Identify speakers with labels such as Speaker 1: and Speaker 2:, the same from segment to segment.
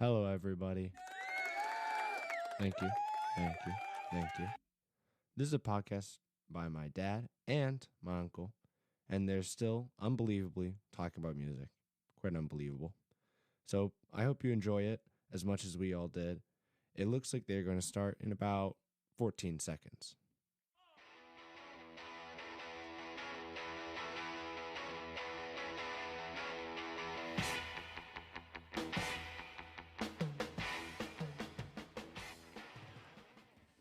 Speaker 1: Hello, everybody. Thank you. Thank you. Thank you. This is a podcast by my dad and my uncle, and they're still unbelievably talking about music. Quite unbelievable. So I hope you enjoy it as much as we all did. It looks like they're going to start in about 14 seconds.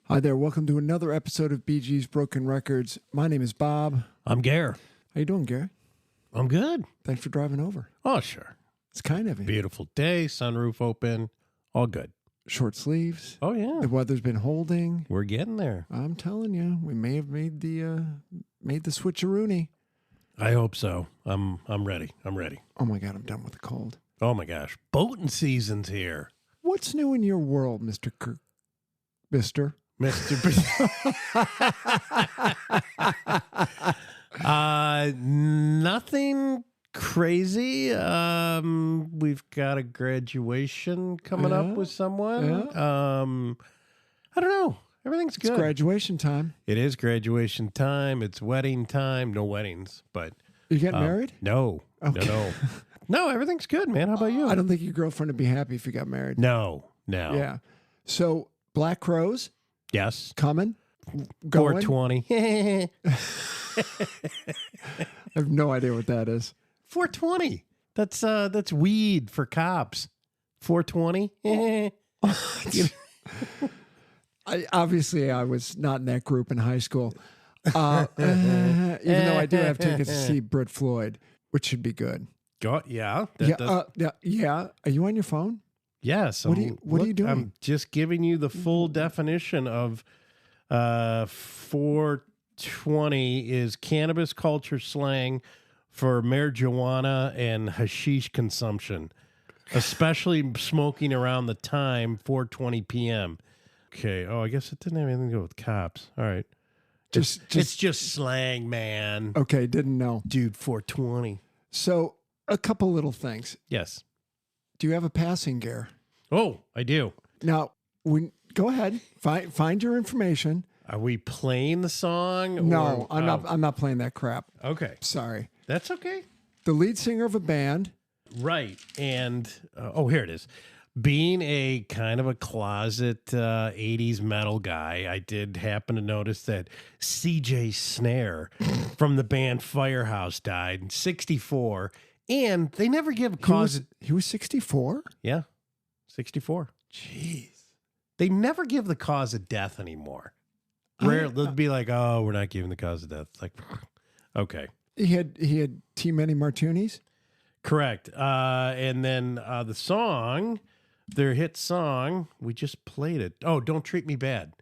Speaker 2: Hi there. Welcome to another episode of BG's Broken Records. My name is Bob.
Speaker 3: I'm Gare.
Speaker 2: How you doing, Gary?
Speaker 3: I'm good.
Speaker 2: Thanks for driving over.
Speaker 3: Oh, sure.
Speaker 2: It's kind of
Speaker 3: Beautiful day, sunroof open, all good.
Speaker 2: short sleeves.
Speaker 3: Oh, yeah.
Speaker 2: The weather's been holding.
Speaker 3: We're getting there.
Speaker 2: I'm telling you, we may have made the switcheroony.
Speaker 3: I hope so. I'm ready. I'm ready.
Speaker 2: Oh my God, I'm done with the cold.
Speaker 3: Oh, my gosh. Boating season's here.
Speaker 2: What's new in your world, Mr. Mister?
Speaker 3: Nothing crazy. We've got a graduation coming up with someone.
Speaker 2: Yeah.
Speaker 3: I don't know. Everything's good.
Speaker 2: It's graduation time.
Speaker 3: It is graduation time. It's wedding time. No weddings, but
Speaker 2: You getting married?
Speaker 3: no,
Speaker 2: Okay.
Speaker 3: no. Everything's good, man. How about you?
Speaker 2: I don't think your girlfriend would be happy if you got married.
Speaker 3: No.
Speaker 2: Yeah. So Black Crows
Speaker 3: Yes.
Speaker 2: coming. Going.
Speaker 3: 420.
Speaker 2: I have no idea what that is.
Speaker 3: 420. That's weed for cops. 420.
Speaker 2: I was not in that group in high school. Even though I do have tickets to see Britt Floyd, which should be good.
Speaker 3: Yeah.
Speaker 2: Yeah. Are you on your phone?
Speaker 3: Yes.
Speaker 2: What are you doing?
Speaker 3: I'm just giving you the full definition of 420 is cannabis culture slang for marijuana and hashish consumption, especially smoking around the time 4:20 p.m. Okay. Oh, I guess it didn't have anything to do with cops. All right. It's just slang, man.
Speaker 2: Okay, didn't know.
Speaker 3: Dude, 420.
Speaker 2: So a couple little things.
Speaker 3: Yes.
Speaker 2: Do you have a passing gear?
Speaker 3: Oh, I do.
Speaker 2: Now, go ahead. Find your information.
Speaker 3: Are we playing the song?
Speaker 2: No,
Speaker 3: or-
Speaker 2: I'm not. I'm not playing that crap.
Speaker 3: Okay.
Speaker 2: Sorry.
Speaker 3: That's okay.
Speaker 2: The lead singer of a band.
Speaker 3: Right. And, here it is. Being a kind of a closet 80s metal guy, I did happen to notice that CJ Snare from the band Firehouse died in 64. And they never give a cause.
Speaker 2: He was 64?
Speaker 3: Yeah, 64.
Speaker 2: Jeez.
Speaker 3: They never give the cause of death anymore. Rare, they'll be like, "Oh, we're not giving the cause of death." It's like, okay,
Speaker 2: He had too many martinis?
Speaker 3: correct. And then the song, their hit song, we just played it. Oh, "Don't Treat Me Bad."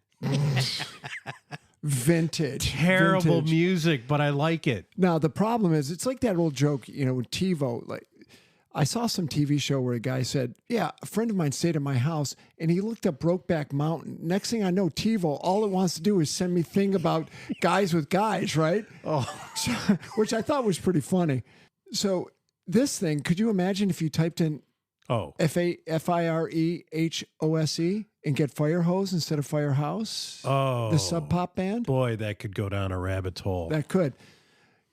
Speaker 2: Vintage.
Speaker 3: Terrible
Speaker 2: Vintage.
Speaker 3: music, but I like it.
Speaker 2: Now the problem is, it's like that old joke, with TiVo. Like, I saw some TV show where a guy said, "Yeah, a friend of mine stayed at my house, and he looked up Brokeback Mountain. Next thing I know, TiVo, all it wants to do is send me thing about guys with guys, right?"
Speaker 3: Oh,
Speaker 2: So, which I thought was pretty funny. So this thing, could you imagine if you typed in FIREHOSE and get Fire Hose instead of Firehouse?
Speaker 3: oh,
Speaker 2: The Sub Pop band?
Speaker 3: boy, that could go down a rabbit hole.
Speaker 2: That could.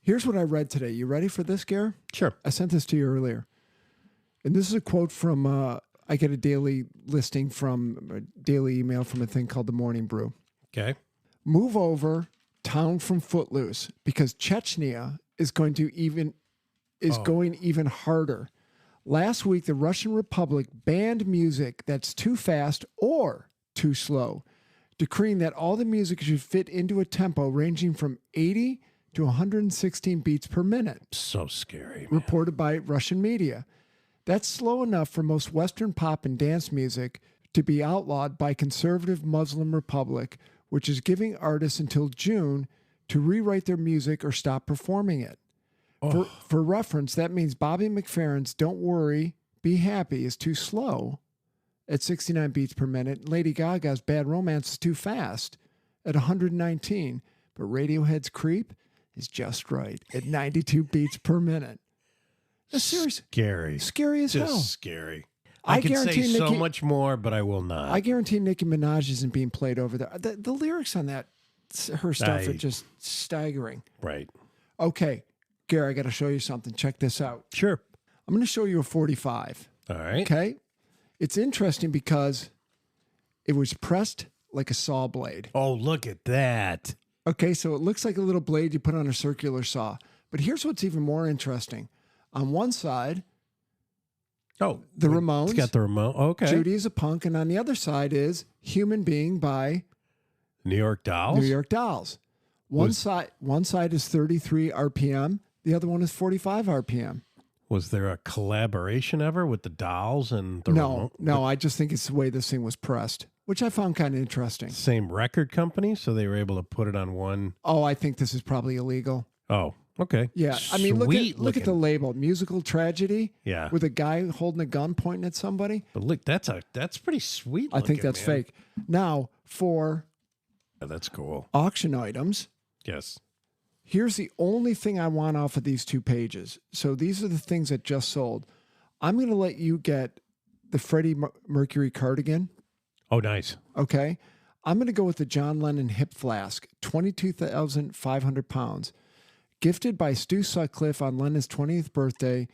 Speaker 2: Here's what I read today. You ready for this, Gare?
Speaker 3: Sure.
Speaker 2: I sent this to you earlier. And this is a quote from, I get a daily listing from, a daily email from a thing called The Morning Brew.
Speaker 3: Okay.
Speaker 2: Move over, town from Footloose, because Chechnya is going even harder. Last week, the Russian Republic banned music that's too fast or too slow, decreeing that all the music should fit into a tempo ranging from 80 to 116 beats per minute,
Speaker 3: So scary. Man.
Speaker 2: reported by Russian media. That's slow enough for most Western pop and dance music to be outlawed by conservative Muslim Republic, which is giving artists until June to rewrite their music or stop performing it. For reference, that means Bobby McFerrin's "Don't Worry, Be Happy" is too slow at 69 beats per minute. Lady Gaga's "Bad Romance" is too fast at 119. But Radiohead's "Creep" is just right at 92 beats per minute. That's serious.
Speaker 3: Scary.
Speaker 2: Scary as
Speaker 3: Just
Speaker 2: hell.
Speaker 3: scary. I can say
Speaker 2: guarantee
Speaker 3: so
Speaker 2: Nicki-
Speaker 3: much more, but I will not.
Speaker 2: I guarantee Nicki Minaj isn't being played over there. The lyrics on that, her stuff are just staggering.
Speaker 3: Right.
Speaker 2: Okay, Gary, I got to show you something. Check this out.
Speaker 3: Sure.
Speaker 2: I'm going to show you a 45.
Speaker 3: All right.
Speaker 2: Okay? It's interesting because it was pressed like a saw blade.
Speaker 3: Oh, look at that.
Speaker 2: Okay, so it looks like a little blade you put on a circular saw. But here's what's even more interesting. On one side,
Speaker 3: Oh,
Speaker 2: the Ramones.
Speaker 3: It's got the remote. Okay.
Speaker 2: Judy is a Punk. And on the other side is Human Being by
Speaker 3: New York Dolls.
Speaker 2: New York Dolls. One side is 33 RPM. The other one is 45 RPM.
Speaker 3: Was there a collaboration ever with the Dolls and the
Speaker 2: No,
Speaker 3: remote?
Speaker 2: I just think it's the way this thing was pressed, which I found kind of interesting.
Speaker 3: Same record company, so they were able to put it on one.
Speaker 2: Oh, I think this is probably illegal.
Speaker 3: Oh, okay.
Speaker 2: Yeah, I mean, look at the
Speaker 3: looking.
Speaker 2: label, musical tragedy.
Speaker 3: Yeah.
Speaker 2: With a guy holding a gun pointing at somebody.
Speaker 3: But look, that's pretty sweet.
Speaker 2: I think that's
Speaker 3: man.
Speaker 2: fake. Now, for
Speaker 3: Yeah, that's cool.
Speaker 2: auction items,
Speaker 3: Yes.
Speaker 2: here's the only thing I want off of these 2 pages. So these are the things that just sold. I'm going to let you get the Freddie Mercury cardigan.
Speaker 3: Oh, nice.
Speaker 2: Okay. I'm going to go with the John Lennon hip flask, 22,500 pounds, gifted by Stu Sutcliffe on Lennon's 20th birthday,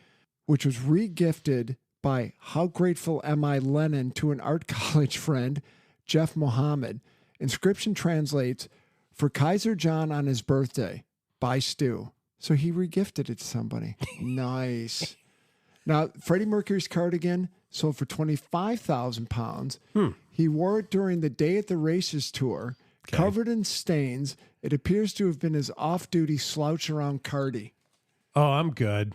Speaker 2: which was re-gifted by How Grateful Am I Lennon to an art college friend, Jeff Mohammed. Inscription translates, for Kaiser John on his birthday, by Stu. So he re-gifted it to somebody. Nice. Now, Freddie Mercury's cardigan sold for 25,000 pounds. He wore it during the Day at the Races tour, covered in stains. It appears to have been his off-duty slouch around cardi.
Speaker 3: Oh, I'm good.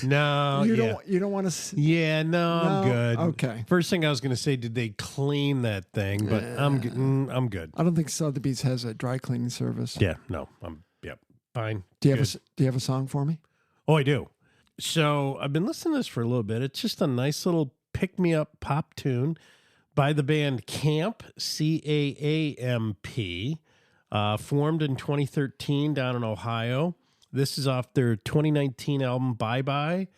Speaker 3: No,
Speaker 2: You
Speaker 3: yeah.
Speaker 2: don't want to.
Speaker 3: Yeah, no, I'm
Speaker 2: No?
Speaker 3: good.
Speaker 2: Okay.
Speaker 3: First thing I was going to say, did they clean that thing? But I'm good.
Speaker 2: I don't think Sotheby's has a dry cleaning service.
Speaker 3: Yeah, no, yep, fine.
Speaker 2: Do you
Speaker 3: Good.
Speaker 2: have a song for me?
Speaker 3: Oh, I do. So I've been listening to this for a little bit. It's just a nice little pick-me-up pop tune by the band Camp, CAAMP, formed in 2013 down in Ohio. This is off their 2019 album Bye Bye,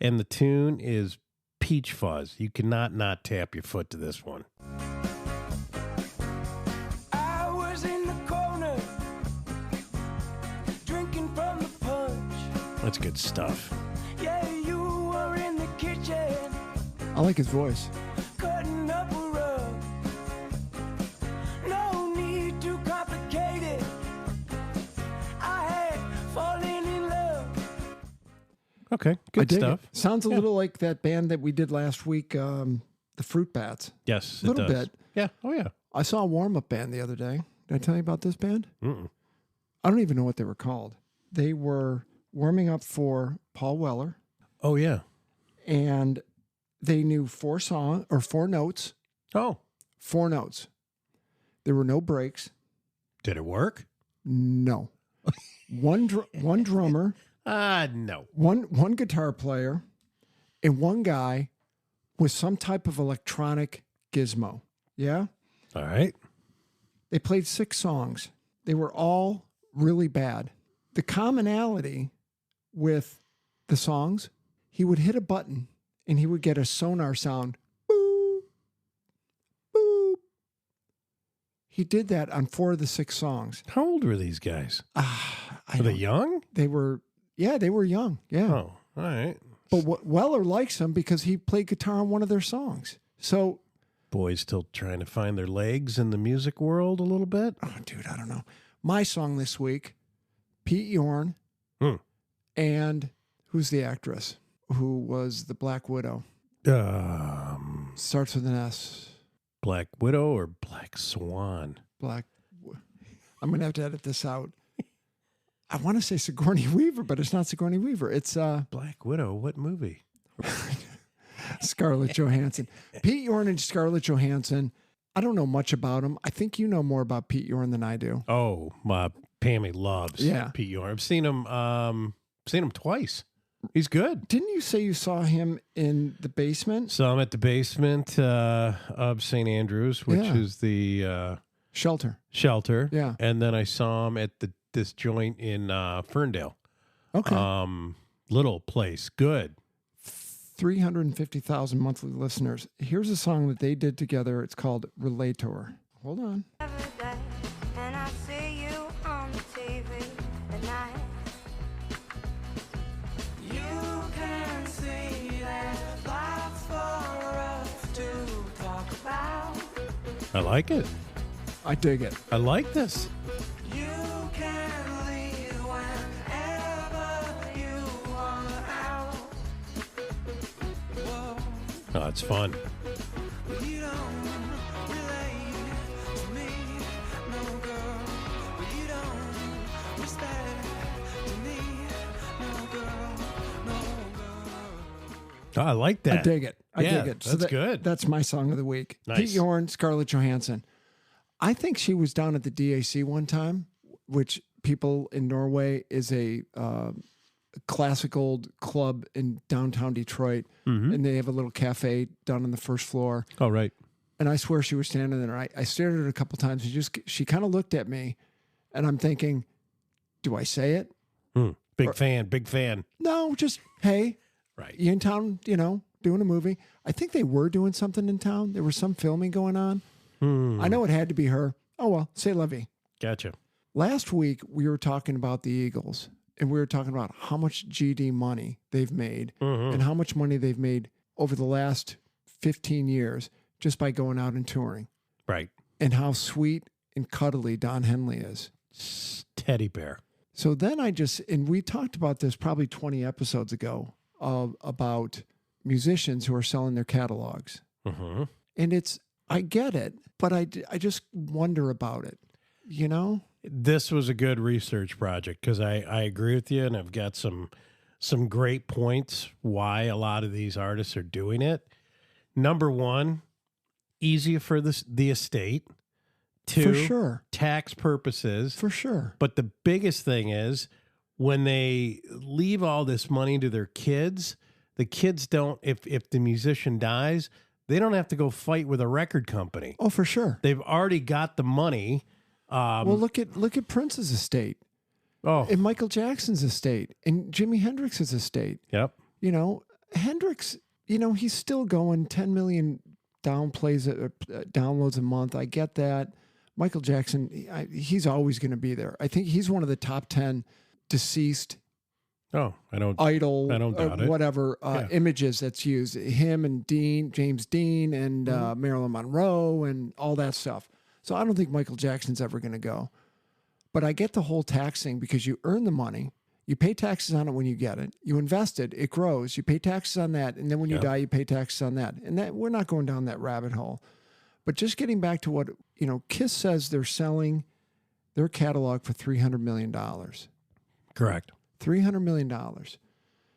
Speaker 3: and the tune is Peach Fuzz. You cannot not tap your foot to this one.
Speaker 4: I was in the corner, drinking from the punch.
Speaker 3: That's good stuff.
Speaker 4: Yeah, you were in the kitchen,
Speaker 2: I like his voice.
Speaker 4: cutting up a rug. No need to complicate it. I had fallen in love.
Speaker 3: Okay,
Speaker 2: I
Speaker 3: good
Speaker 2: dig
Speaker 3: stuff.
Speaker 2: it. Sounds a little like that band that we did last week, the Fruit Bats.
Speaker 3: Yes,
Speaker 2: Little
Speaker 3: it does.
Speaker 2: bit.
Speaker 3: Yeah, oh yeah.
Speaker 2: I saw a warm-up band the other day. Did I tell you about this band?
Speaker 3: Mm-mm.
Speaker 2: I don't even know what they were called. They were warming up for Paul Weller,
Speaker 3: Oh yeah.
Speaker 2: and they knew 4 notes.
Speaker 3: Oh,
Speaker 2: 4 notes. There were no breaks.
Speaker 3: did it work?
Speaker 2: No. one drummer,
Speaker 3: No.
Speaker 2: one guitar player, and one guy with some type of electronic gizmo. Yeah?
Speaker 3: All right.
Speaker 2: They played 6 songs. They were all really bad. The commonality with the songs, he would hit a button and he would get a sonar sound. Boop, boop. He did that on 4 of the 6 songs.
Speaker 3: How old were these guys?
Speaker 2: I
Speaker 3: Were they
Speaker 2: don't-
Speaker 3: young?
Speaker 2: they were young. Yeah.
Speaker 3: Oh, all right.
Speaker 2: But Weller likes them because he played guitar on one of their songs. So,
Speaker 3: Boys still trying to find their legs in the music world a little bit.
Speaker 2: oh, dude, I don't know. My song this week, Pete Yorn, and who's the actress who was the Black Widow? Starts with an S.
Speaker 3: Black Widow or Black Swan?
Speaker 2: I'm gonna have to edit this out. I want to say Sigourney Weaver, but it's not Sigourney Weaver. It's
Speaker 3: Black Widow. What movie?
Speaker 2: Scarlett Johansson. Pete Yorn and Scarlett Johansson. I don't know much about them. I think you know more about Pete Yorn than I do.
Speaker 3: Oh, my Pammy loves Pete Yorn. I've seen him twice. He's good.
Speaker 2: Didn't you say you saw him in the basement?
Speaker 3: So I'm at the basement of St. Andrews, which
Speaker 2: Yeah.
Speaker 3: is the
Speaker 2: Shelter.
Speaker 3: shelter.
Speaker 2: Yeah.
Speaker 3: And then I saw him at this joint in Ferndale.
Speaker 2: Okay.
Speaker 3: Little place. Good.
Speaker 2: 350,000 monthly listeners. Here's a song that they did together. It's called Relator. Hold on.
Speaker 5: Every day, and I see you on the TV at night.
Speaker 4: You can see that life's for us to talk about.
Speaker 3: I like it.
Speaker 2: I dig it.
Speaker 3: I like this.
Speaker 4: You can leave whenever you want out. Whoa,
Speaker 3: Oh, it's fun.
Speaker 4: you don't relate to me, no girl. You don't respect to me, no girl, no girl.
Speaker 3: Oh, I like that.
Speaker 2: I dig it. I
Speaker 3: Yeah,
Speaker 2: dig it.
Speaker 3: that's good.
Speaker 2: That's my song of the week.
Speaker 3: Nice.
Speaker 2: Pete Yorn, Scarlett Johansson. I think she was down at the DAC one time, which people in Norway is a classic old club in downtown Detroit. And they have a little cafe down on the first floor.
Speaker 3: Oh, right.
Speaker 2: And I swear she was standing there. I stared at her a couple times. She kind of looked at me, and I'm thinking, do I say it?
Speaker 3: Big fan. Big fan.
Speaker 2: No, just, hey,
Speaker 3: Right.
Speaker 2: you in town, doing a movie. I think they were doing something in town. There was some filming going on. I know it had to be her. Oh, well, say la vie.
Speaker 3: Gotcha.
Speaker 2: Last week, we were talking about the Eagles, and we were talking about how much GD money they've made and how much money they've made over the last 15 years just by going out and touring,
Speaker 3: Right.
Speaker 2: and how sweet and cuddly Don Henley is.
Speaker 3: Teddy bear.
Speaker 2: So then and we talked about this probably 20 episodes ago about musicians who are selling their catalogs.
Speaker 3: Mm-hmm.
Speaker 2: And I get it, but I just wonder about it,
Speaker 3: This was a good research project because I agree with you, and I've got some great points why a lot of these artists are doing it. Number one, easier for the estate. Two,
Speaker 2: For sure.
Speaker 3: tax purposes.
Speaker 2: For sure.
Speaker 3: But the biggest thing is when they leave all this money to their kids, the kids don't, if the musician dies, they don't have to go fight with a record company.
Speaker 2: Oh, for sure.
Speaker 3: They've already got the money.
Speaker 2: Well, look at Prince's estate
Speaker 3: Oh,
Speaker 2: and Michael Jackson's estate and Jimi Hendrix's estate.
Speaker 3: yep.
Speaker 2: Hendrix, he's still going 10 million downloads a month. I get that. Michael Jackson, he's always going to be there. I think he's one of the top 10 deceased
Speaker 3: Oh, I don't
Speaker 2: idol,
Speaker 3: I don't doubt it.
Speaker 2: whatever
Speaker 3: Yeah.
Speaker 2: images that's used. Him and James Dean and Marilyn Monroe and all that stuff. So I don't think Michael Jackson's ever going to go. But I get the whole tax thing because you earn the money. You pay taxes on it when you get it. You invest it, it grows. You pay taxes on that. And then when you
Speaker 3: Yeah.
Speaker 2: die, you pay taxes on that. And that we're not going down that rabbit hole. But just getting back to what, Kiss says they're selling their catalog for $300 million.
Speaker 3: Correct.
Speaker 2: $300 million.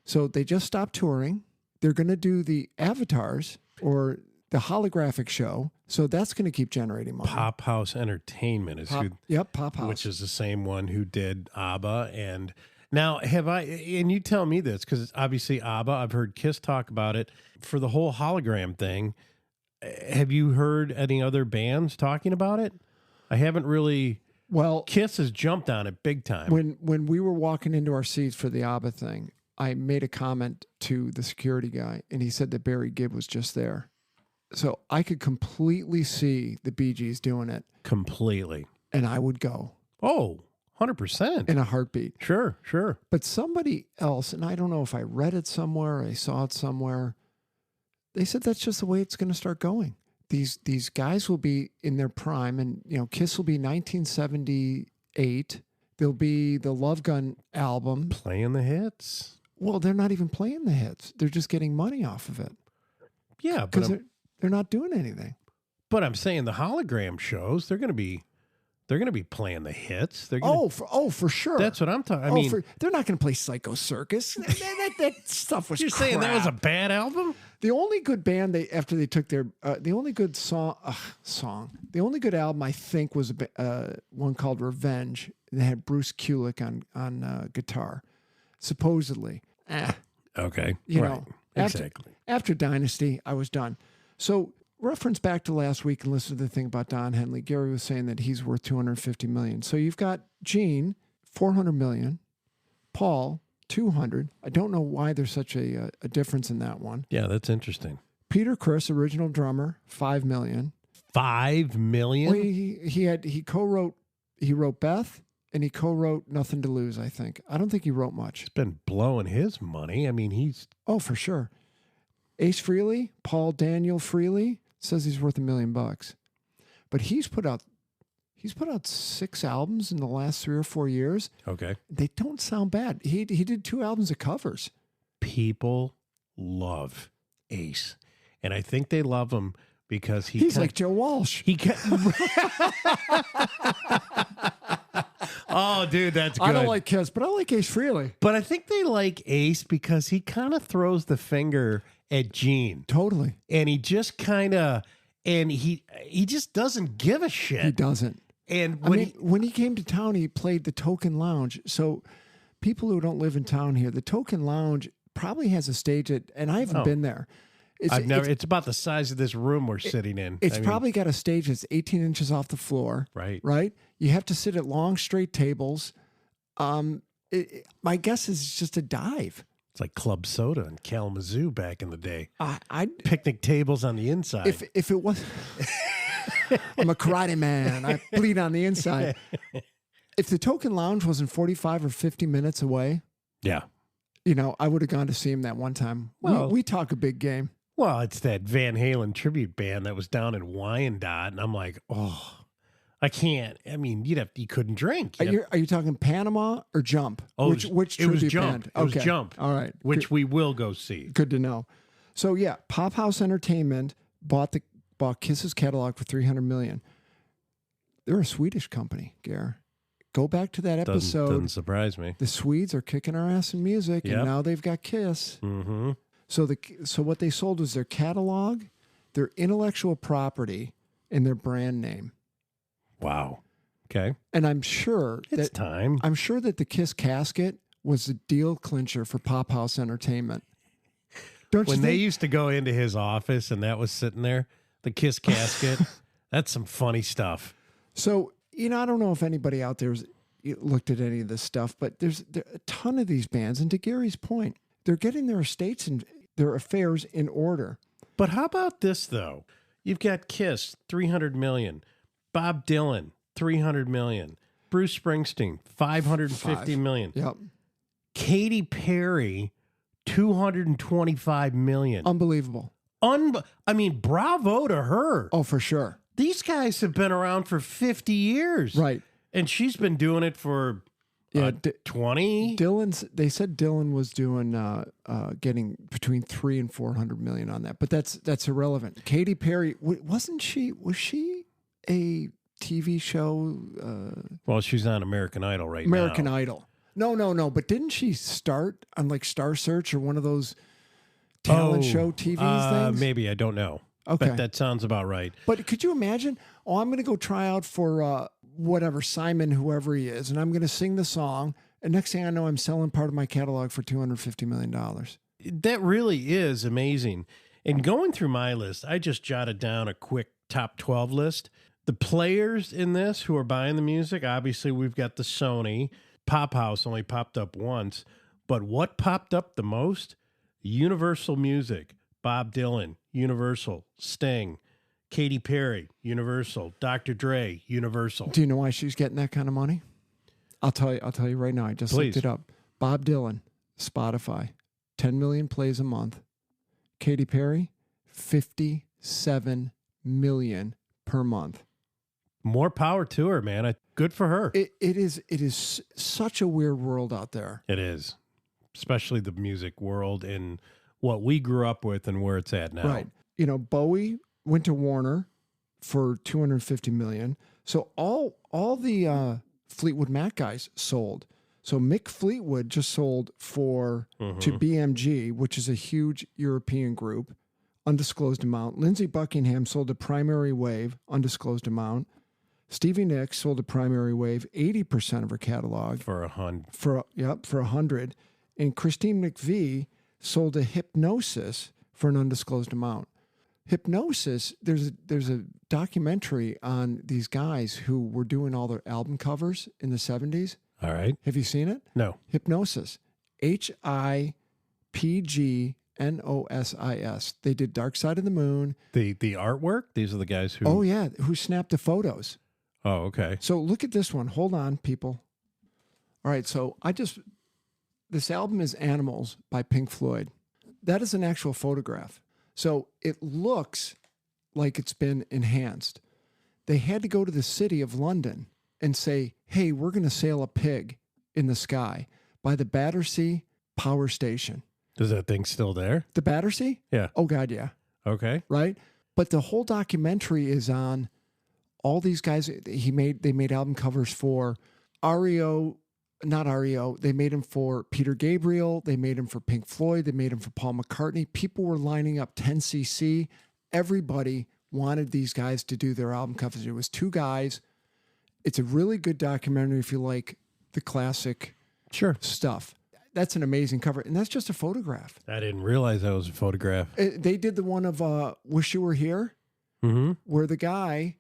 Speaker 2: So they just stopped touring. They're going to do the avatars or the holographic show. So that's going to keep generating money.
Speaker 3: Pop House Entertainment is who,
Speaker 2: Pop House.
Speaker 3: which is the same one who did ABBA. And now and you tell me this, because obviously ABBA, I've heard Kiss talk about it for the whole hologram thing. Have you heard any other bands talking about it? I haven't really.
Speaker 2: Well,
Speaker 3: Kiss has jumped on it big time.
Speaker 2: when we were walking into our seats for the ABBA thing, I made a comment to the security guy, and he said that Barry Gibb was just there. So I could completely see the Bee Gees doing it,
Speaker 3: Completely.
Speaker 2: and I would go
Speaker 3: Oh, 100%.
Speaker 2: in a heartbeat.
Speaker 3: Sure.
Speaker 2: But somebody else, and I don't know if I read it somewhere or I saw it somewhere, they said that's just the way it's going to start going. These guys will be in their prime, and Kiss will be 1978. There'll be the Love Gun album.
Speaker 3: Playing the hits.
Speaker 2: Well, they're not even playing the hits. They're just getting money off of it
Speaker 3: Yeah, but
Speaker 2: because they're not doing anything.
Speaker 3: I'm saying the hologram shows, they're going to be playing the hits. They're gonna,
Speaker 2: For sure.
Speaker 3: That's what I'm talking. I mean,
Speaker 2: they're not going to play Psycho Circus. that stuff was.
Speaker 3: you're saying that was a
Speaker 2: crap.
Speaker 3: bad album?
Speaker 2: The only good band after they took their the only good the only good album I think was one called Revenge. They had Bruce Kulick on guitar, supposedly.
Speaker 3: Okay,
Speaker 2: Right.
Speaker 3: Exactly.
Speaker 2: After Dynasty, I was done. So reference back to last week and listen to the thing about Don Henley. Gary was saying that he's worth $250 million. So you've got Gene, $400 million, Paul, 200. I don't know why there's such a difference in that one.
Speaker 3: Yeah, that's interesting.
Speaker 2: Peter Criss, original drummer, 5 million.
Speaker 3: 5 million?
Speaker 2: Well, he wrote Beth, and he co-wrote Nothing to Lose, I think. I don't think he wrote much.
Speaker 3: He's been blowing his money. I mean, he's
Speaker 2: Oh, for sure. Ace Frehley, Paul Daniel Frehley, says he's worth $1 million. But he's put out 6 albums in the last 3 or 4 years.
Speaker 3: okay.
Speaker 2: They don't sound bad. He did 2 albums of covers.
Speaker 3: People love Ace. And I think they love him because
Speaker 2: He's like Joe Walsh.
Speaker 3: Oh, dude, that's good.
Speaker 2: I don't like Kiss, but I like Ace Frehley.
Speaker 3: But I think they like Ace because he kind of throws the finger at Gene.
Speaker 2: Totally.
Speaker 3: And he just kind of, and he just doesn't give a shit.
Speaker 2: He doesn't.
Speaker 3: And
Speaker 2: When he came to town, he played the Token Lounge. So people who don't live in town here, the Token Lounge probably has a stage and I haven't been there.
Speaker 3: it's about the size of this room we're sitting in.
Speaker 2: It's probably got a stage that's 18 inches off the floor.
Speaker 3: Right.
Speaker 2: Right? You have to sit at long, straight tables. My guess is it's just a dive.
Speaker 3: It's like Club Soda in Kalamazoo back in the day.
Speaker 2: I'd
Speaker 3: Picnic tables on the inside.
Speaker 2: if it was I'm a karate man. I bleed on the inside. If the Token Lounge wasn't 45 or 50 minutes away,
Speaker 3: yeah.
Speaker 2: I would have gone to see him that one time.
Speaker 3: Well-
Speaker 2: we talk a big game.
Speaker 3: Well, it's that Van Halen tribute band that was down in Wyandotte, and I'm like, oh, I can't. I mean, you couldn't drink.
Speaker 2: Are you talking Panama or Jump?
Speaker 3: Oh,
Speaker 2: which
Speaker 3: it was
Speaker 2: tribute
Speaker 3: Jump.
Speaker 2: band?
Speaker 3: It was Jump.
Speaker 2: All right.
Speaker 3: Which we will go see.
Speaker 2: Good to know. So yeah, Pop House Entertainment bought Kiss's catalog for $300 million. They're a Swedish company, Gare. Go back to that episode.
Speaker 3: Doesn't surprise me.
Speaker 2: The Swedes are kicking our ass in music,
Speaker 3: Yep.
Speaker 2: and now they've got Kiss.
Speaker 3: Mm-hmm.
Speaker 2: So what they sold was their catalog, their intellectual property, and their brand name.
Speaker 3: Wow. Okay.
Speaker 2: And I'm sure
Speaker 3: It's time.
Speaker 2: that the Kiss casket was a deal clincher for Pop House Entertainment. Don't
Speaker 3: When
Speaker 2: you
Speaker 3: they
Speaker 2: think?
Speaker 3: used to go into his office and that was sitting there, the Kiss casket, that's some funny stuff.
Speaker 2: So, I don't know if anybody out there's looked at any of this stuff, but there's a ton of these bands. And to Gary's point, they're getting their estates and their affairs in order.
Speaker 3: But how about this, though? You've got Kiss, $300 million. Bob Dylan, $300 million. Bruce Springsteen, $550 million.
Speaker 2: Yep.
Speaker 3: Katy Perry, $225 million.
Speaker 2: Unbelievable.
Speaker 3: I mean, bravo to her.
Speaker 2: Oh, for sure.
Speaker 3: These guys have been around for 50 years.
Speaker 2: Right.
Speaker 3: And she's been doing it for 20.
Speaker 2: They said Dylan was doing getting between 300 and 400 million on that, but that's irrelevant. Katy Perry was she a TV show?
Speaker 3: Well, she's on American Idol right now.
Speaker 2: American Idol. No. But didn't she start on like Star Search or one of those talent show TV things?
Speaker 3: Maybe, I don't know.
Speaker 2: Okay.
Speaker 3: But that sounds about right.
Speaker 2: But could you imagine? Oh, I'm going to go try out for whatever, Simon, whoever he is, and I'm going to sing the song. And next thing I know, I'm selling part of my catalog for $250 million.
Speaker 3: That really is amazing. And going through my list, I just jotted down a quick top 12 list. The players in this who are buying the music, obviously we've got the Sony. Pop House only popped up once. But what popped up the most? Universal Music, Bob Dylan, Universal, Sting, Katy Perry, Universal, Dr. Dre, Universal.
Speaker 2: Do you know why she's getting that kind of money? I'll tell you right now. I just
Speaker 3: Please.
Speaker 2: looked it up. Bob Dylan, Spotify, 10 million plays a month. Katy Perry, 57 million per month.
Speaker 3: More power to her, man. Good for her.
Speaker 2: It is such a weird world out there.
Speaker 3: It is, especially the music world and what we grew up with and where it's at now.
Speaker 2: Right. Bowie went to Warner for $250 million. So all the Fleetwood Mac guys sold. So Mick Fleetwood just sold to BMG, which is a huge European group, undisclosed amount. Lindsey Buckingham sold to Primary Wave, undisclosed amount. Stevie Nicks sold to Primary Wave 80% of her catalog
Speaker 3: For $100.
Speaker 2: for $100, and Christine McVie sold to Hypnosis for an undisclosed amount. Hypnosis, there's a documentary on these guys who were doing all their album covers in the 70s.
Speaker 3: All right.
Speaker 2: Have you seen it?
Speaker 3: No.
Speaker 2: Hypnosis. HIPGNOSIS. They did Dark Side of the Moon.
Speaker 3: The artwork. These are the guys who.
Speaker 2: Oh, yeah, who snapped the photos.
Speaker 3: Oh, okay.
Speaker 2: So look at this one. Hold on, people. All right, so this album is Animals by Pink Floyd. That is an actual photograph. So it looks like it's been enhanced. They had to go to the city of London and say, hey, we're going to sail a pig in the sky by the Battersea Power Station.
Speaker 3: Is that thing still there?
Speaker 2: The Battersea?
Speaker 3: Yeah.
Speaker 2: Oh, God, yeah.
Speaker 3: Okay.
Speaker 2: Right? But the whole documentary is on all these guys. They made album covers for REO, not REO. They made him for Peter Gabriel. They made him for Pink Floyd. They made him for Paul McCartney. People were lining up 10cc. Everybody wanted these guys to do their album covers. It was two guys. It's a really good documentary if you like the classic stuff. That's an amazing cover. And that's just a photograph.
Speaker 3: I didn't realize that was a photograph.
Speaker 2: They did the one of Wish You Were Here, where the guy,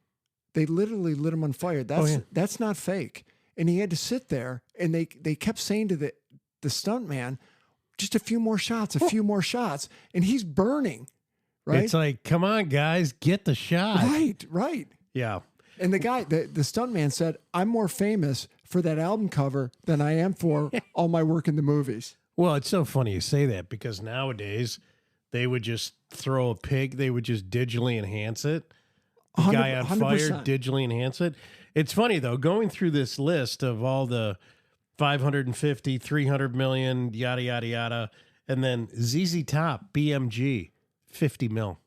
Speaker 2: they literally lit him on fire. That's not fake. And he had to sit there, and they kept saying to the stuntman, just a few more shots, and he's burning, right?
Speaker 3: It's like, come on, guys, get the shot.
Speaker 2: Right.
Speaker 3: Yeah.
Speaker 2: And the guy, the stuntman said, I'm more famous for that album cover than I am for all my work in the movies.
Speaker 3: Well, it's so funny you say that because nowadays they would just throw a pig, they would just digitally enhance it. The guy on fire,
Speaker 2: 100%.
Speaker 3: digitally enhance it. It's funny, though, going through this list of all the 550, 300 million, yada, yada, yada, and then ZZ Top, BMG, 50 mil.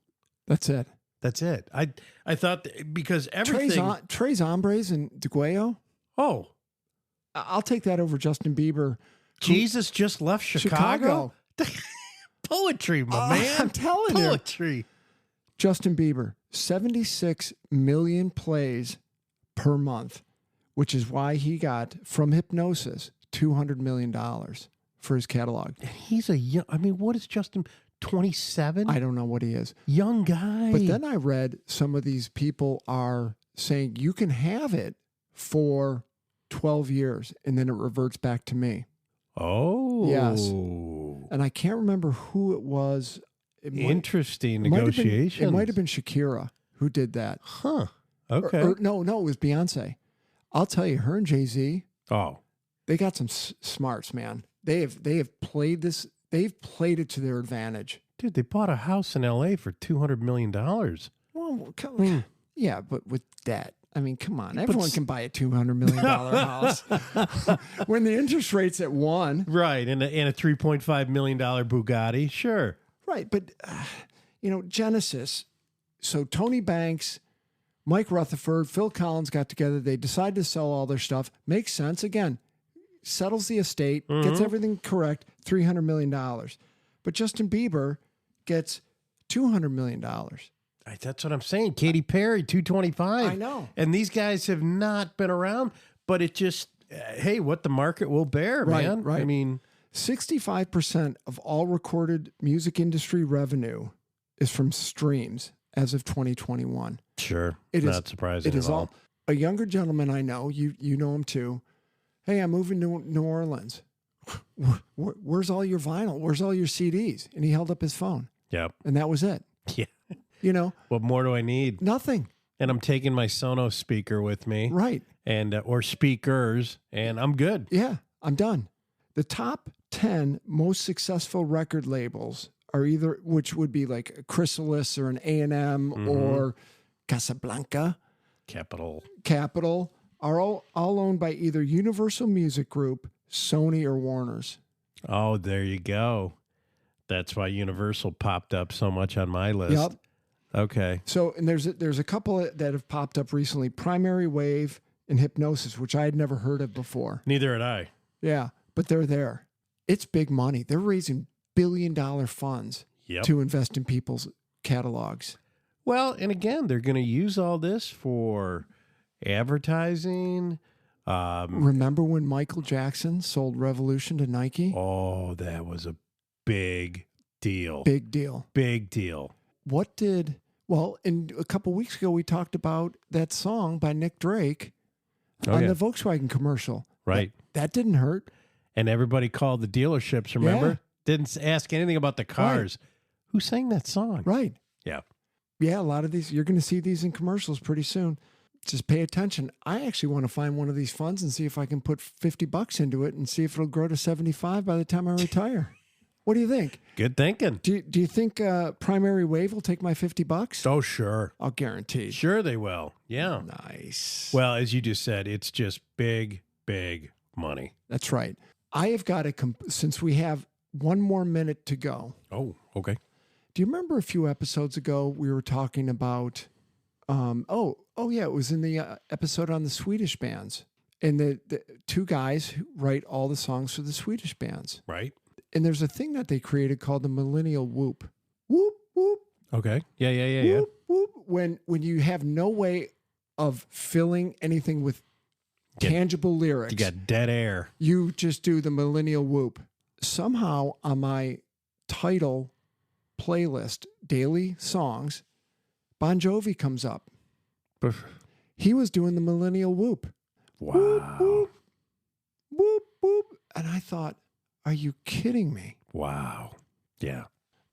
Speaker 2: That's it.
Speaker 3: That's it. I thought because everything.
Speaker 2: Tres Hombres and DeGuello.
Speaker 3: Oh,
Speaker 2: I'll take that over Justin Bieber.
Speaker 3: Jesus just left Chicago. Poetry, my man.
Speaker 2: I'm telling you.
Speaker 3: Poetry.
Speaker 2: Justin Bieber, 76 million plays per month, which is why he got from Hypnosis $200 million for his catalog.
Speaker 3: He's a young, what is Justin, 27?
Speaker 2: I don't know what he is.
Speaker 3: Young guy.
Speaker 2: But then I read some of these people are saying you can have it for 12 years and then it reverts back to me.
Speaker 3: Oh.
Speaker 2: Yes. And I can't remember who it was.
Speaker 3: Interesting negotiations.
Speaker 2: It might have been Shakira who did that.
Speaker 3: Huh. Okay.
Speaker 2: No, it was Beyonce. I'll tell you, her and Jay-Z, they got some smarts, man. They have played this. They've played it to their advantage.
Speaker 3: Dude, they bought a house in L.A. for $200 million.
Speaker 2: Well, yeah, but with debt. I mean, come on. Everyone can buy a $200 million house. When the interest rate's at 1%.
Speaker 3: Right, and a $3.5 million Bugatti. Sure.
Speaker 2: Right, but, Genesis. So Tony Banks, Mike Rutherford, Phil Collins got together. They decided to sell all their stuff. Makes sense. Again, settles the estate, gets everything correct, $300 million. But Justin Bieber gets $200 million.
Speaker 3: That's what I'm saying. Katy Perry, $225.
Speaker 2: I know.
Speaker 3: And these guys have not been around, but it just, hey, what the market will bear, man.
Speaker 2: Right.
Speaker 3: I mean,
Speaker 2: 65% of all recorded music industry revenue is from streams as of 2021.
Speaker 3: Sure.
Speaker 2: It
Speaker 3: not
Speaker 2: is,
Speaker 3: surprising.
Speaker 2: It is all. A younger gentleman I know, you know him too. Hey, I'm moving to New Orleans. Where's all your vinyl? Where's all your CDs? And he held up his phone.
Speaker 3: Yep.
Speaker 2: And that was it.
Speaker 3: Yeah.
Speaker 2: What
Speaker 3: more do I need?
Speaker 2: Nothing.
Speaker 3: And I'm taking my Sonos speaker with me.
Speaker 2: Right.
Speaker 3: And or speakers, and I'm good.
Speaker 2: Yeah, I'm done. The top 10 most successful record labels are either, which would be like a Chrysalis or an A&M or Casablanca.
Speaker 3: Capitol,
Speaker 2: are all owned by either Universal Music Group, Sony, or Warner's.
Speaker 3: Oh, there you go. That's why Universal popped up so much on my list.
Speaker 2: Yep.
Speaker 3: Okay.
Speaker 2: So, and there's a couple that have popped up recently, Primary Wave and Hypnosis, which I had never heard of before.
Speaker 3: Neither had I.
Speaker 2: Yeah, but they're there. It's big money. They're raising billion-dollar funds to invest in people's catalogs.
Speaker 3: Well, and again, they're going to use all this for advertising.
Speaker 2: Remember when Michael Jackson sold Revolution to Nike?
Speaker 3: Oh, that was a big deal.
Speaker 2: Big deal.
Speaker 3: Big deal.
Speaker 2: And a couple weeks ago, we talked about that song by Nick Drake on the Volkswagen commercial.
Speaker 3: Right.
Speaker 2: That didn't hurt.
Speaker 3: And everybody called the dealerships, remember?
Speaker 2: Yeah.
Speaker 3: Didn't ask anything about the cars. Who sang that song?
Speaker 2: Right.
Speaker 3: Yeah.
Speaker 2: Yeah, a lot of these, you're going to see these in commercials pretty soon. Just pay attention. I actually want to find one of these funds and see if I can put $50 into it and see if it'll grow to 75 by the time I retire. What do you think?
Speaker 3: Good thinking.
Speaker 2: Do you think Primary Wave will take my $50?
Speaker 3: Oh, sure.
Speaker 2: I'll guarantee.
Speaker 3: Sure they will. Yeah.
Speaker 2: Nice.
Speaker 3: Well, as you just said, it's just big, big money.
Speaker 2: That's right. I have got to, since we have one more minute to go.
Speaker 3: Oh, okay.
Speaker 2: Do you remember a few episodes ago we were talking about, yeah, it was in the episode on the Swedish bands. And the two guys who write all the songs for the Swedish bands.
Speaker 3: Right.
Speaker 2: And there's a thing that they created called the Millennial Whoop. Whoop, whoop.
Speaker 3: Okay. Yeah.
Speaker 2: Whoop, whoop. When you have no way of filling anything with tangible lyrics.
Speaker 3: You got dead air.
Speaker 2: You just do the Millennial Whoop. Somehow on my title playlist, Daily Songs, Bon Jovi comes up. He was doing the Millennial Whoop.
Speaker 3: Wow.
Speaker 2: Whoop, whoop, whoop, whoop. And I thought, are you kidding me?
Speaker 3: Wow. Yeah.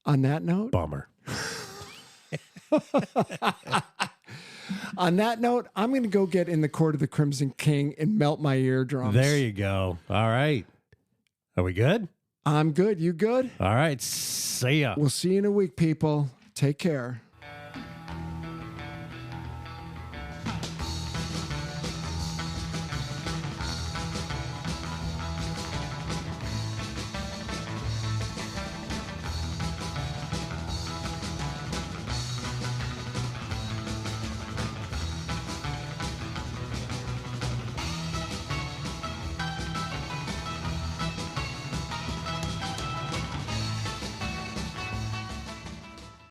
Speaker 2: On that note,
Speaker 3: Bummer.
Speaker 2: on that note, I'm going to go get in the Court of the Crimson King and melt my eardrums.
Speaker 3: There you go. All right. Are we good?
Speaker 2: I'm good. You good?
Speaker 3: All right. See ya.
Speaker 2: We'll see you in a week, people. Take care.